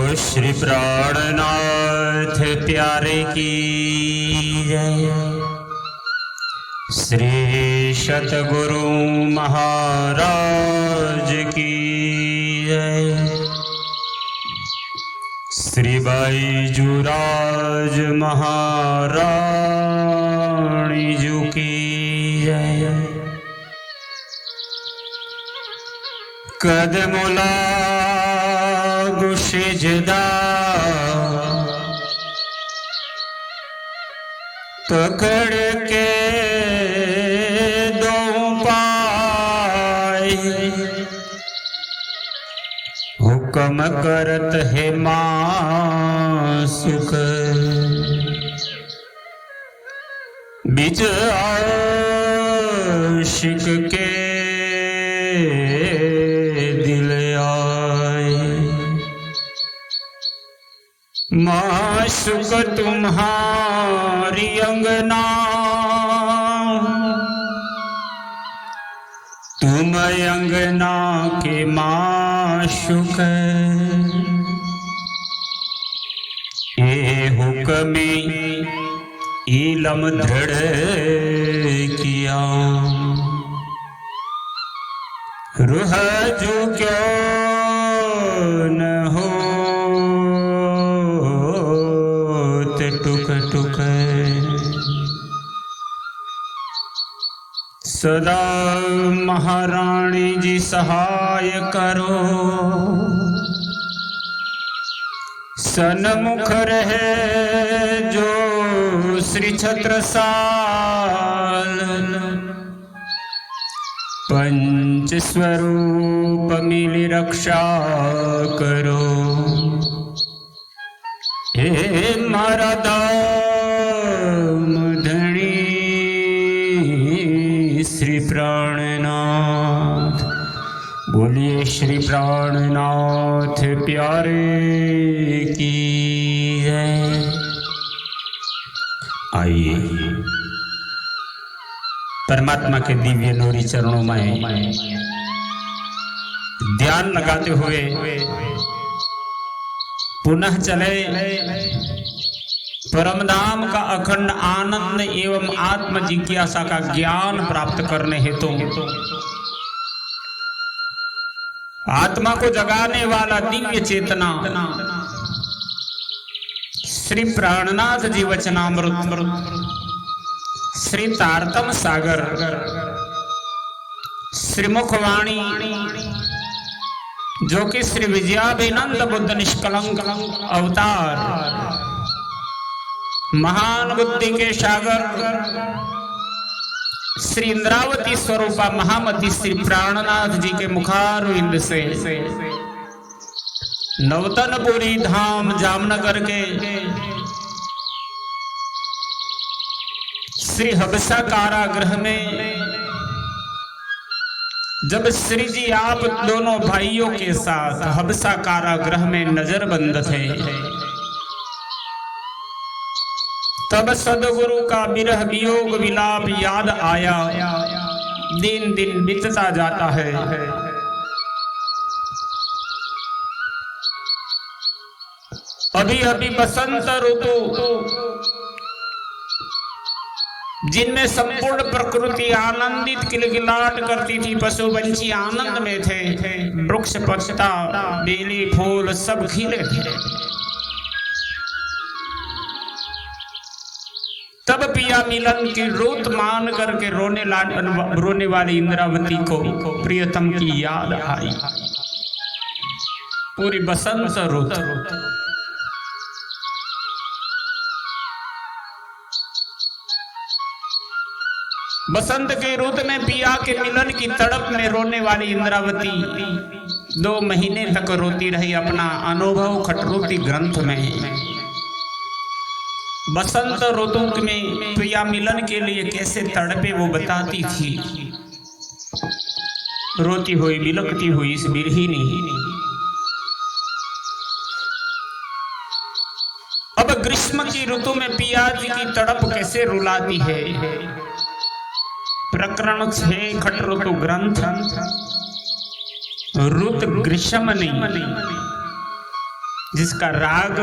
श्री प्राणनाथ प्यारे की जय। श्री सतगुरु महाराज की जय। श्री बाईजूराज महारानी जी की जय। कदमुला गुशिजदा पकड़ के दो पाए, हुक्म करत है मासुक बिच आशिक के दिल आए। माशुक तुम्हारी अंगना, तुम अंगना के माशुक। ये हुक्म इलम दृढ़ किया, रूह जो क्यों न हो टुक टुक। सदा महारानी जी सहाय करो, सन्मुख रहे जो श्री छत्रसाल। पंच स्वरूप मिली रक्षा करो, हे मारा दाम धनी श्री प्राणनाथ। बोलिए श्री प्राणनाथ प्यारे की जय। आइए परमात्मा के दिव्य नूरी चरणों में ध्यान लगाते हुए पुनः चले परमधाम का अखंड आनंद एवं आत्म जिज्ञासा का ज्ञान प्राप्त करने हेतु आत्मा को जगाने वाला दिव्य चेतना श्री प्राणनाथ जी वचनामृत, श्री तारतम सागर, श्री मुखवाणी जो कि श्री विजयाभिनंद बुद्ध निष्कलंक अवतार, महान बुद्धि के सागर, श्री इंद्रावती स्वरूपा महामती श्री प्राणनाथ जी के मुखारविंद से नवतनपुरी धाम जामनगर के श्री हबसा कारागृह में जब श्री जी आप दोनों भाइयों के साथ हबसा कारागृह में नजरबंद थे, तब सदगुरु का विरह वियोग विलाप याद आया। दिन दिन बीतता जाता है, अभी अभी बसंत ऋतु जिनमें संपूर्ण प्रकृति आनंदित किलकिलाट करती थी, पशु पंछी आनंद में थे, वृक्ष पत्ता बेली फूल सब खिले थे। तब पिया मिलन की रुत मान करके रोने वाली इंद्रावती को प्रियतम की याद आई। पूरी बसंत रुत बसंत के रुत में पिया के मिलन की तड़प में रोने वाली इंद्रावती 2 महीने तक रोती रही अपना अनुभव खटरोती ग्रंथ में। बसंत ऋतु में प्रिया मिलन के लिए कैसे तड़पे वो बताती थी, रोती हुई बिलखती हुई इस बिरहिनी। अब ग्रीष्म की ऋतु में पिया जी की तड़प कैसे रुलाती है। प्रकरण 6 खट ऋतु ग्रंथ ऋत ग्रीष्म नहीं जिसका राग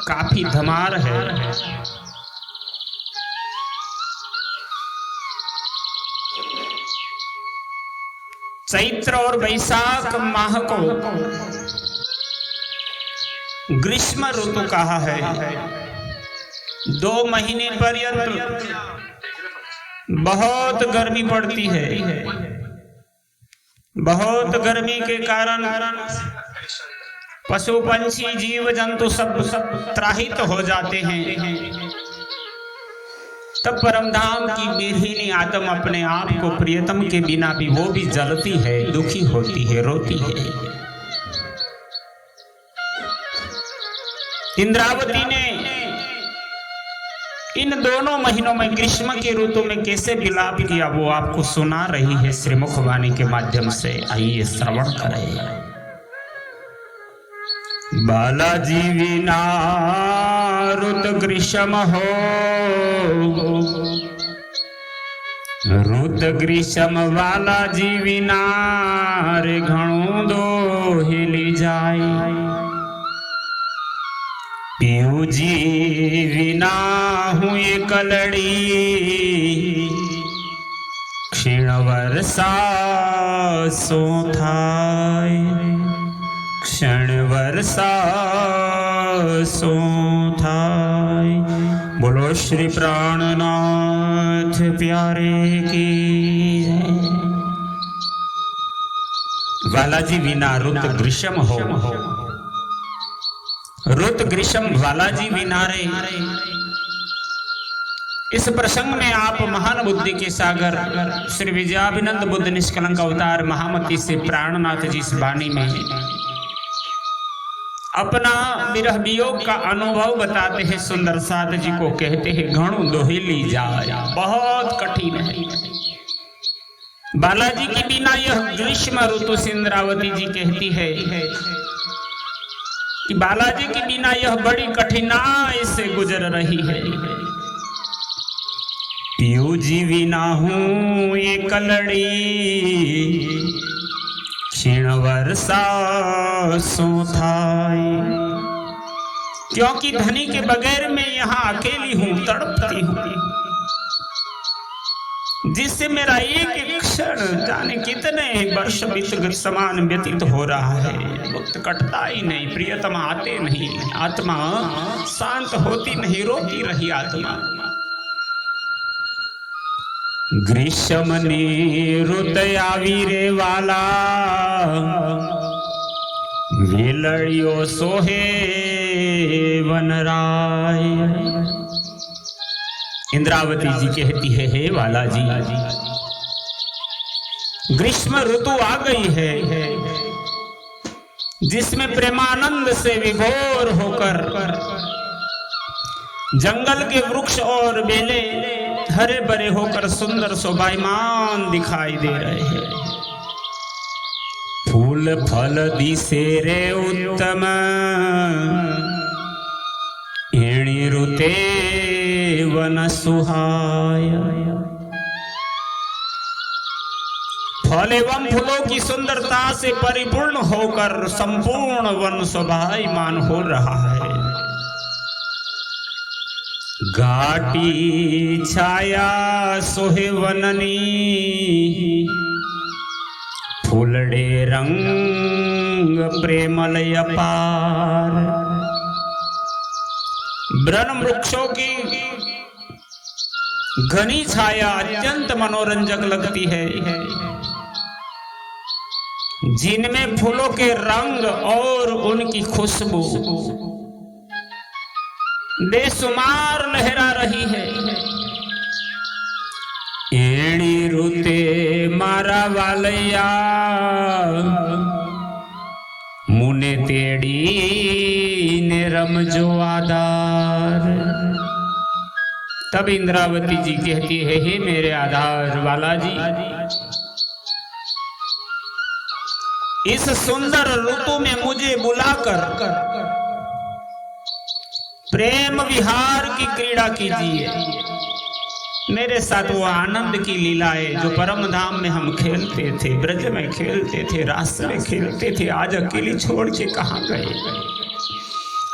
काफी धमार है। चैत्र और वैशाख माह को ग्रीष्म ऋतु कहा है। 2 महीने पर्यंत बहुत गर्मी पड़ती है। बहुत गर्मी के कारण पशु पंछी जीव जंतु सब त्राहित हो जाते हैं। तब परमधाम की बिरहीनी आत्मा अपने आप को प्रियतम के बिना भी वो भी जलती है, दुखी होती है, रोती है। इंद्रावती ने इन दोनों महीनों में ग्रीष्म की ऋतु में कैसे विलाप किया वो आपको सुना रही है श्रीमुखवाणी के माध्यम से। आइए श्रवण करें। बालाजी विना ऋत ग्रीष्म हो, ऋत ग्रीष्म बालाजी विना रे घणो दो हिली जाए। पीऊ जी विना हूँ ये कलड़ी, क्षीण वर्षा सो थाय, क्षण वर्षा सो थाय। बोलो श्री प्राणनाथ प्यारे की जय। बालाजी विना ऋत ग्रीष्म हो, ऋत ग्रीष्म बालाजी विना रे। इस प्रसंग में आप महान बुद्धि के सागर श्री विजयाभिनंद बुद्ध निष्कलंक अवतार महामती से प्राणनाथ जी इस वाणी में अपना विरह वियोग का अनुभव बताते हैं। सुंदर साध जी को कहते हैं घणो दोहिली जाए, बहुत कठिन है। बालाजी के बिना यह ग्रीष्म ऋतु से इंद्रावती जी कहती है कि बालाजी के बिना यह बड़ी कठिनाई से गुजर रही है। पीऊ जी बिना हूँ ये कलड़ी, क्षीण वर्षा सो थाय। क्योंकि धनी के बगैर मैं यहाँ अकेली हूँ, तड़पती हूँ, जिससे मेरा एक क्षण जाने कितने वर्ष बीत समान व्यतीत हो रहा है। वक्त कटता ही नहीं, प्रियतम आते नहीं, आत्मा शांत होती नहीं, रोती रही आत्मा। ग्रीष्म ने ऋत आवी रे वाला, वेलड़ियो सोहे वनराय। इंद्रावती जी कहती है हे वाला जी, ग्रीष्म ऋतु आ गई है जिसमें प्रेमानंद से विभोर होकर जंगल के वृक्ष और बेले हरे भरे होकर सुंदर शोभायमान दिखाई दे रहे हैं। फूल फल दिसे रे उत्तम, एणी ऋते वन सुहाय। फल एवं फूलों की सुंदरता से परिपूर्ण होकर संपूर्ण वन शोभायमान हो रहा है। घाटी छाया सोहे वननी, फूलड़े रंग प्रेमलय अपार। वृक्ष वृक्षों की घनी छाया अत्यंत मनोरंजक लगती है, जिनमें फूलों के रंग और उनकी खुशबू बेशुमार लहरा रही है। एड़ी रुते मारा वालैया, मुने तेड़ी ने रमजो आधार। तब इंद्रावती जी कहती है हे मेरे आधार वाला जी, इस सुंदर ऋतु में मुझे बुलाकर प्रेम विहार की क्रीड़ा कीजिए। मेरे साथ वो आनंद की लीलाएं जो परम धाम में हम खेलते थे, ब्रज में खेलते थे, रास में खेलते थे, आज अकेली छोड़ के कहाँ गए।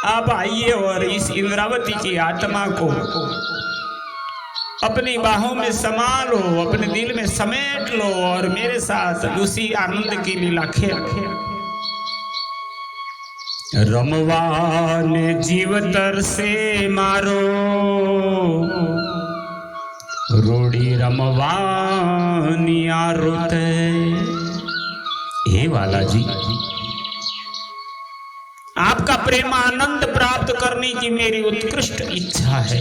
आप आइए और इस इंद्रावती की आत्मा को अपनी बाहों में समा लो, अपने दिल में समेट लो और मेरे साथ उसी आनंद की लीला खेल। रमवाने जीवतर से मारो, रोड़ी रमवानी आरुत। हे वाला जी, आपका प्रेमानंद प्राप्त करने की मेरी उत्कृष्ट इच्छा है,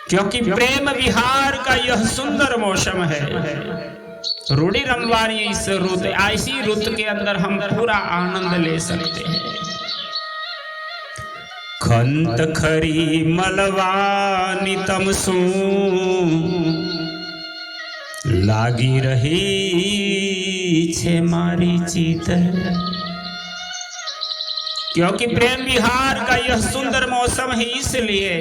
क्योंकि प्रेम विहार का यह सुंदर मौसम है। रूढ़ी रमवानी इस रुत, ऐसी रुत के अंदर हम पूरा आनंद ले सकते हैं। खंत खरी मलवानी तमसू लागी रही छे मारी चीत। क्योंकि प्रेम विहार का यह सुंदर मौसम है, इसलिए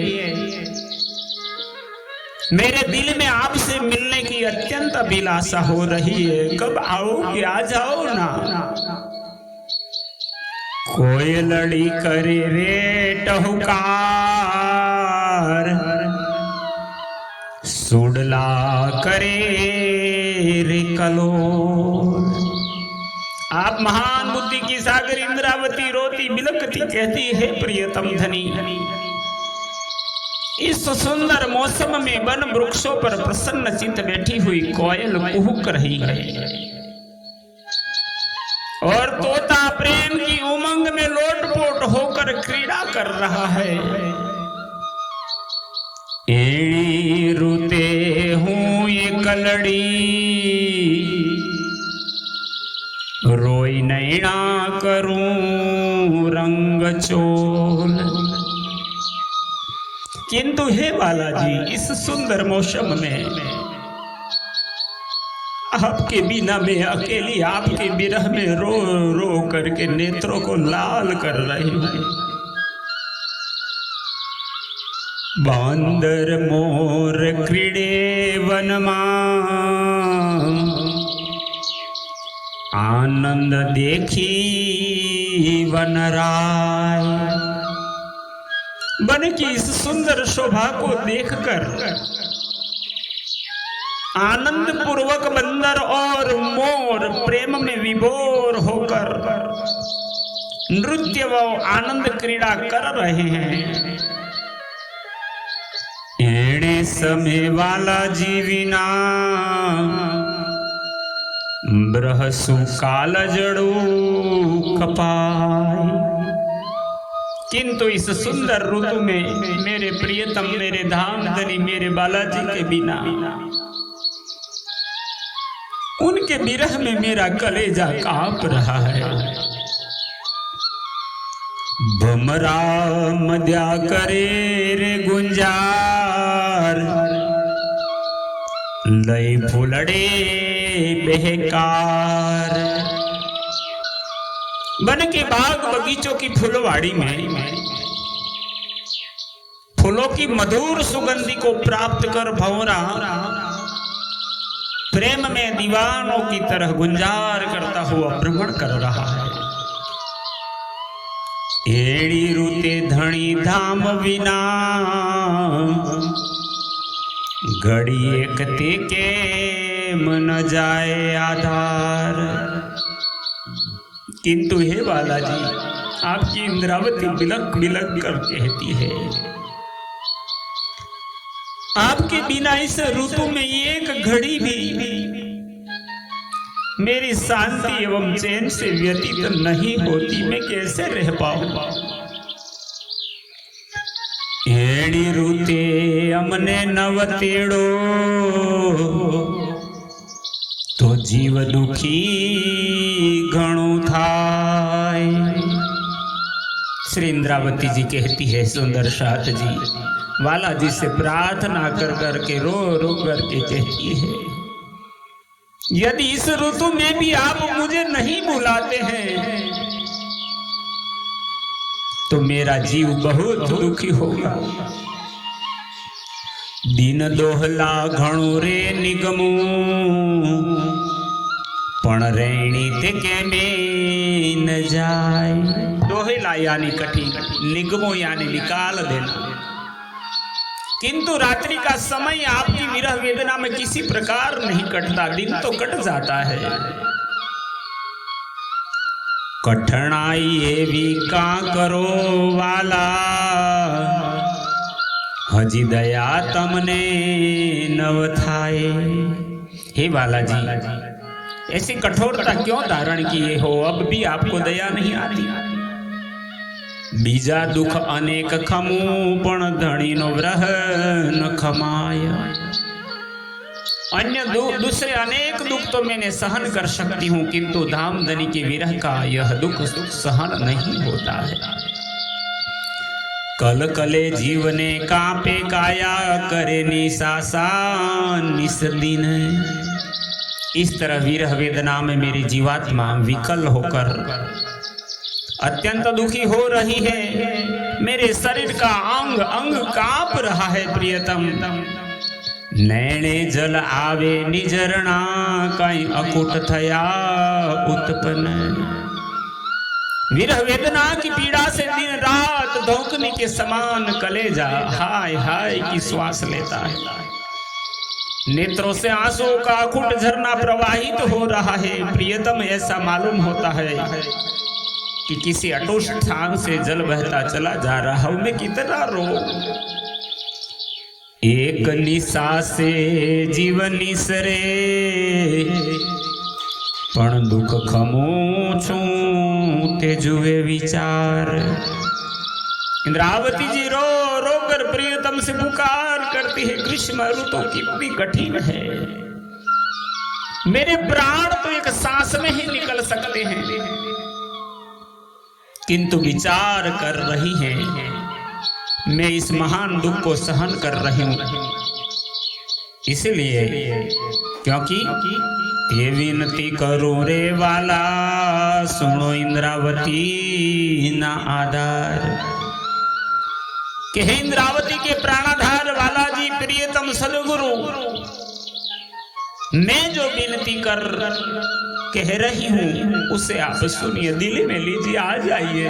मेरे दिल में आपसे मिलने की अत्यंत अभिलाषा हो रही है। कब आओगे? आ जाओ ना। कोई लड़ी करे रे टहुकार, सुडला करे रे कलोल। आप महान बुद्धि की सागर इंद्रावती रोती बिलखती कहती है, प्रियतम धनी, इस सुंदर मौसम में वन वृक्षों पर प्रसन्न चित्त बैठी हुई कोयल कुहुक रही है और तोता प्रेम की उमंग में लोटपोट होकर क्रीड़ा कर रहा है। एड़ी रुते हूँ ये कलड़ी, रोई नैना करूं रंग चोल। किंतु हे बालाजी, इस सुंदर मौसम में आपके बिना मैं अकेली आपके विरह में रो रो करके नेत्रों को लाल कर रही हूं। बांदर मोर क्रीड़े वनमा, आनंद देखी वनराय। वन की इस सुंदर शोभा को देखकर आनंद पूर्वक बंदर और मोर प्रेम में विभोर होकर नृत्य व आनंद क्रीड़ा कर रहे हैं। एणे समय वाला जीविना, बृहसु काल जड़ू कपाय। किंतु इस सुंदर ऋतु में मेरे प्रियतम, मेरे धाम धनी, मेरे बालाजी के बिना, उनके विरह में मेरा कलेजा कांप रहा है। भमरा मध्या करे रे गुंजार, लय फुलड़े बेकार। वन के बाग बगीचों की फुलवाड़ी में फूलों की मधुर सुगंधि को प्राप्त कर भंवरा प्रेम में दीवानों की तरह गुंजार करता हुआ भ्रमण कर रहा है। एड़ी रुते धनी धाम विना, घड़ी एक ते के मन जाए आधार। किंतु हे बालाजी, आपकी इंद्रावती बिलक बिलक कर कहती है, आपके बिना इस ऋतु में एक घड़ी भी मेरी शांति एवं चैन से व्यतीत नहीं होती। मैं कैसे रह पाऊंगा? एड़ी ऋते अमने नवतेड़ो, तो जीव दुखी घणो थाय। श्री इंद्रावती जी कहती है, सुंदर साथ जी वाला जी से प्रार्थना कर करके रो रो करके कहती है, यदि इस ऋतु में भी आप मुझे नहीं बुलाते हैं तो मेरा जीव बहुत दुखी होगा। दिन दोहला घणो रे निगमू, पण रेणी ते के में न जाए। मोहेला यानी कठिन, निगमो यानी निकाल देना। किंतु रात्रि का समय आपकी विरह वेदना में किसी प्रकार नहीं कटता, दिन तो कट जाता है। कठिनाई एवी का करो वाला, हजी दया तमने नव थाए। हे बालाजी, ऐसी कठोरता क्यों धारण किए हो? अब भी आपको दया नहीं आती। बीजा दुख अनेक खमू पण धनी नो व्रह न खमाय। अन्य दूसरे अनेक दुख तो मैंने सहन कर सकती हूँ, किंतु धामधनी के विरह का यह दुख सहन नहीं होता है। कल कले जीवने कांपे काया, करे निसासा निस दिन। इस तरह विरह वेदना में मेरी जीवात्मा विकल होकर अत्यंत दुखी हो रही है। मेरे शरीर का अंग अंग कांप रहा है प्रियतम। नैणे जल आवे निजरणा, कई अकुट थया उत्पन्न। विरह वेदना की पीड़ा से दिन रात धोखने के समान कलेजा हाय हाय की श्वास लेता है। नेत्रों से आंसुओं का अकुट झरना प्रवाहित हो रहा है। प्रियतम, ऐसा मालूम होता है कि किसी अटूट स्थान से जल बहता चला जा रहा हूं। मैं कितना रो। एक निशा से जीवन निसरे, पण दुख खमू छू ते जुए विचार। इंद्रावती जी रो रो कर प्रियतम से पुकार करती है, ग्रीष्म ऋतु कितनी कठिन है। मेरे प्राण तो एक सांस में ही निकल सकते हैं, किंतु विचार कर रही है मैं इस महान दुख को सहन कर रही हूं। इसलिए क्योंकि ये विनती करूं रे वाला, सुनो इंद्रावती ना आधार। कि हे इंद्रावती के प्राणाधार वाला जी, प्रियतम सदगुरु, मैं जो विनती कर कह रही हूं उसे आप सुनिए, दिल में लीजिए, आ जाइए।